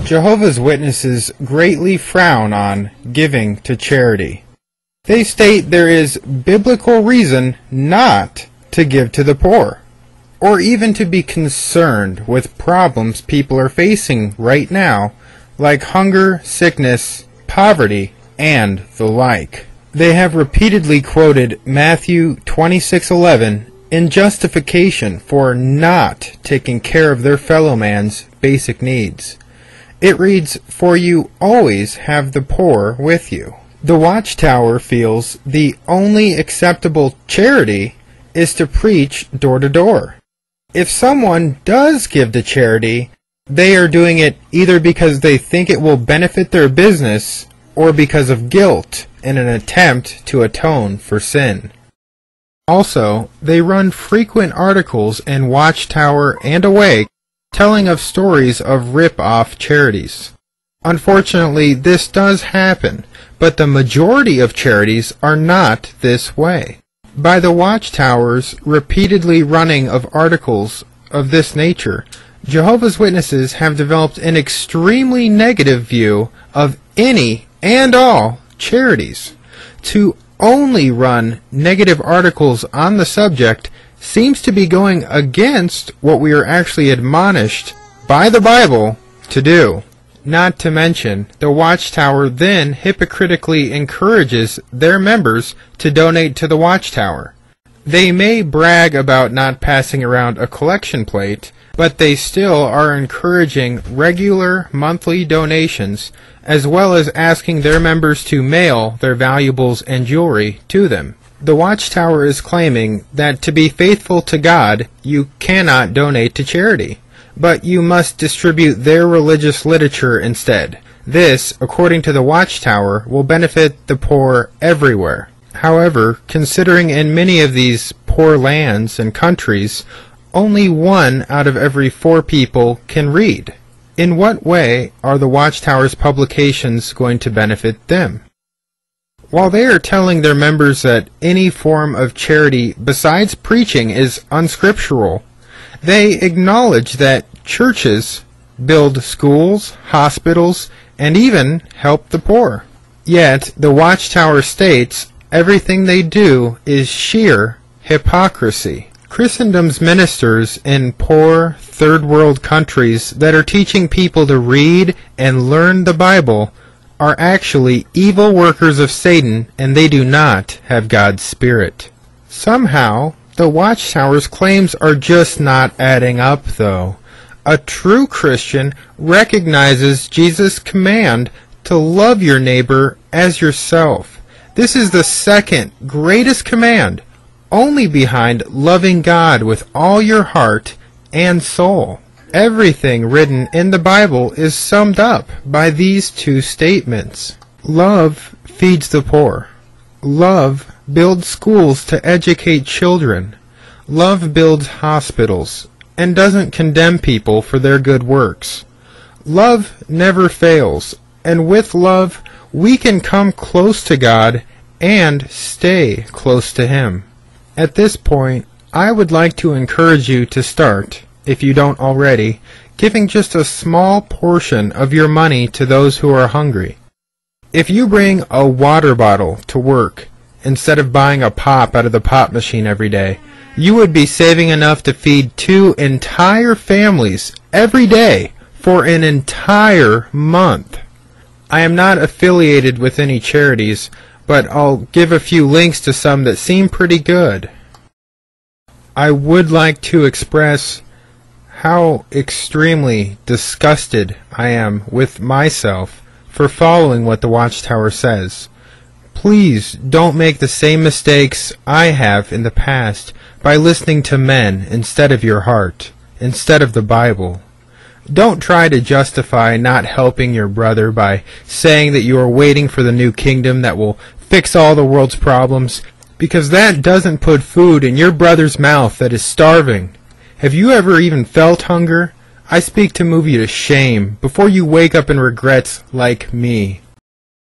Jehovah's Witnesses greatly frown on giving to charity. They state there is biblical reason not to give to the poor, or even to be concerned with problems people are facing right now, like hunger, sickness, poverty, and the like. They have repeatedly quoted Matthew 26:11 in justification for not taking care of their fellow man's basic needs. It reads, "For you always have the poor with you." The Watchtower feels the only acceptable charity is to preach door to door. If someone does give to charity, they are doing it either because they think it will benefit their business or because of guilt in an attempt to atone for sin. Also, they run frequent articles in Watchtower and Awake telling of stories of rip-off charities. Unfortunately, this does happen, but the majority of charities are not this way. By the Watchtower's repeatedly running of articles of this nature, Jehovah's Witnesses have developed an extremely negative view of any and all charities. To only run negative articles on the subject seems to be going against what we are actually admonished by the Bible to do. Not to mention, the Watchtower then hypocritically encourages their members to donate to the Watchtower. They may brag about not passing around a collection plate, but they still are encouraging regular monthly donations, as well as asking their members to mail their valuables and jewelry to them. The Watchtower is claiming that to be faithful to God, you cannot donate to charity, but you must distribute their religious literature instead. This, according to the Watchtower, will benefit the poor everywhere. However, considering in many of these poor lands and countries, only 1 out of every 4 people can read, in what way are the Watchtower's publications going to benefit them? While they are telling their members that any form of charity besides preaching is unscriptural, they acknowledge that churches build schools, hospitals, and even help the poor. Yet, the Watchtower states everything they do is sheer hypocrisy. Christendom's ministers in poor, third-world countries that are teaching people to read and learn the Bible are actually evil workers of Satan, and they do not have God's Spirit. Somehow, the Watchtower's claims are just not adding up, though. A true Christian recognizes Jesus' command to love your neighbor as yourself. This is the second greatest command, only behind loving God with all your heart and soul. Everything written in the Bible is summed up by these 2 statements. Love feeds the poor. Love builds schools to educate children. Love builds hospitals and doesn't condemn people for their good works. Love never fails, and with love we can come close to God and stay close to Him. At this point, I would like to encourage you to start, if you don't already, giving just a small portion of your money to those who are hungry. If you bring a water bottle to work instead of buying a pop out of the pop machine every day, you would be saving enough to feed 2 entire families every day for an entire month. I am not affiliated with any charities, but I'll give a few links to some that seem pretty good. I would like to express how extremely disgusted I am with myself for following what the Watchtower says. Please don't make the same mistakes I have in the past by listening to men instead of your heart, instead of the Bible. Don't try to justify not helping your brother by saying that you are waiting for the new kingdom that will fix all the world's problems, because that doesn't put food in your brother's mouth that is starving. Have you ever even felt hunger? I speak to move you to shame before you wake up in regrets like me.